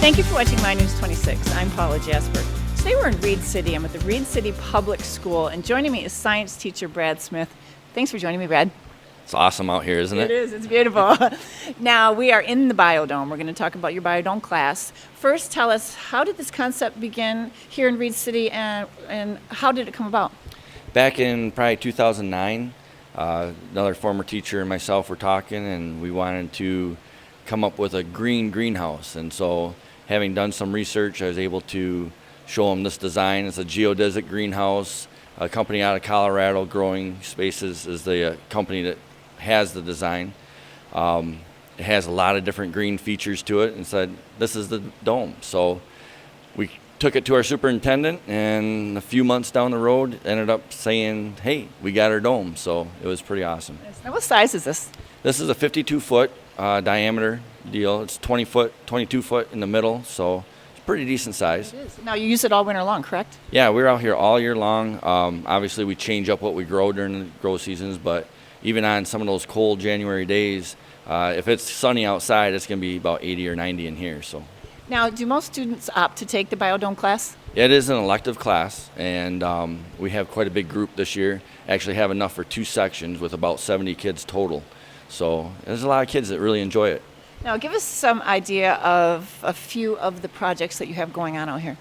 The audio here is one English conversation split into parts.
Thank you for watching My News 26. I'm Paula Jasper. Today we're in Reed City. I'm at the Reed City Public School, and joining me is science teacher Brad Smith. Thanks for joining me, Brad. It's awesome out here, isn't it? It is. It's beautiful. Now, we are in the Biodome. We're going to talk about your Biodome class. First, tell us, how did this concept begin here in Reed City, and how did it come about? Back in probably 2009, another former teacher and myself were talking, and we wanted to come up with a greenhouse. And so, having done some research, I was able to show them this design. It's a geodesic greenhouse. A company out of Colorado, Growing Spaces, is the company that has the design. It has a lot of different green features to it, and said, this is the dome. So we took it to our superintendent, and a few months down the road ended up saying, hey, we got our dome. So it was pretty awesome. Now, what size is this? This is a 52-foot diameter deal. It's 20 foot, 22 foot in the middle, so it's pretty decent size. It is. Now, you use it all winter long, correct? Yeah, we're out here all year long. Obviously, we change up what we grow during the grow seasons, but even on some of those cold January days, if it's sunny outside, it's going to be about 80 or 90 in here. So. Now, do most students opt to take the Biodome class? It is an elective class, and we have quite a big group this year. Actually have enough for 2 sections with about 70 kids total. So there's a lot of kids that really enjoy it. Now, give us some idea of a few of the projects that you have going on out here.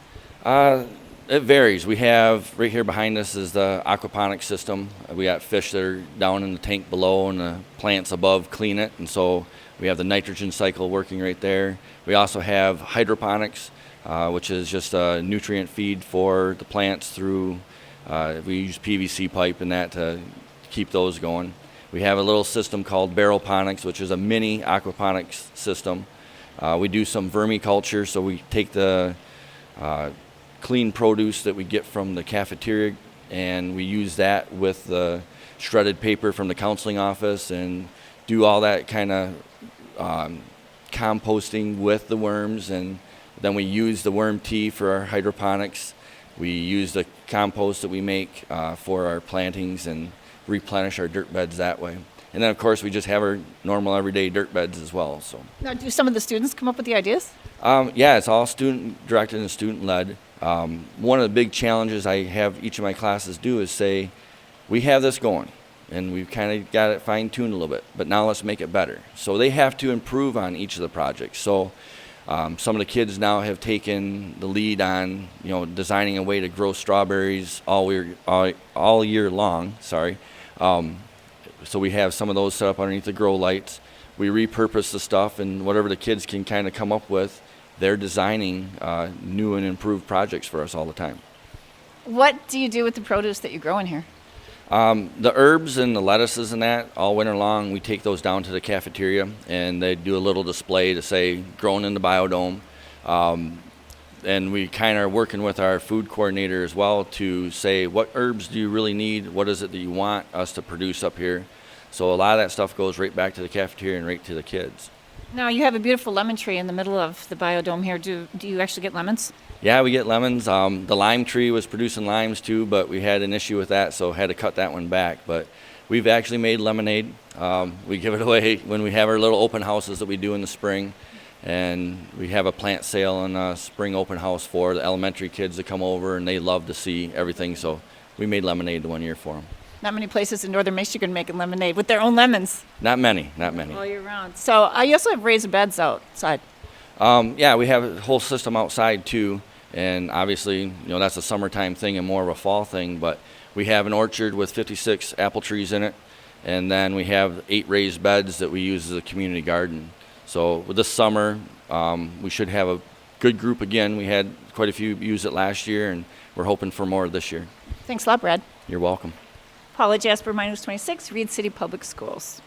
It varies. We have, right here behind us is the aquaponics system. We got fish that are down in the tank below and the plants above clean it. And so we have the nitrogen cycle working right there. We also have hydroponics, which is just a nutrient feed for the plants through, we use PVC pipe and that to keep those going. We have a little system called barrelponics, which is a mini aquaponics system. We do some vermiculture, so we take the clean produce that we get from the cafeteria, and we use that with the shredded paper from the counseling office and do all that kind of composting with the worms, and then we use the worm tea for our hydroponics. We use the compost that we make for our plantings and replenish our dirt beds that way. And then, of course, we just have our normal everyday dirt beds as well. So. Now, do some of the students come up with the ideas? Yeah, it's all student-directed and student-led. One of the big challenges I have each of my classes do is say, we have this going, and we've kind of got it fine-tuned a little bit, but now let's make it better. So they have to improve on each of the projects. So some of the kids now have taken the lead on, designing a way to grow strawberries all year long. So we have some of those set up underneath the grow lights. We repurpose the stuff, and whatever the kids can kind of come up with, they're designing new and improved projects for us all the time. What do you do with the produce that you grow in here? The herbs and the lettuces and that, all winter long, we take those down to the cafeteria, and they do a little display to say, grown in the Biodome. And we kind of are working with our food coordinator as well to say, what herbs do you really need? What is it that you want us to produce up here? So a lot of that stuff goes right back to the cafeteria and right to the kids. Now, you have a beautiful lemon tree in the middle of the Biodome here. Do you actually get lemons? Yeah, we get lemons. The lime tree was producing limes too, but we had an issue with that, so had to cut that one back. But we've actually made lemonade. We give it away when we have our little open houses that we do in the spring. And we have a plant sale and a spring open house for the elementary kids that come over, and they love to see everything. So we made lemonade one year for them. Not many places in northern Michigan making lemonade with their own lemons. Not many. All year round. So you also have raised beds outside. Yeah, we have a whole system outside too. And obviously, that's a summertime thing and more of a fall thing. But we have an orchard with 56 apple trees in it. And then we have 8 raised beds that we use as a community garden. So with this summer, we should have a good group again. We had quite a few use it last year, and we're hoping for more this year. Thanks a lot, Brad. You're welcome. Paula Jasper, My News 26, Reed City Public Schools.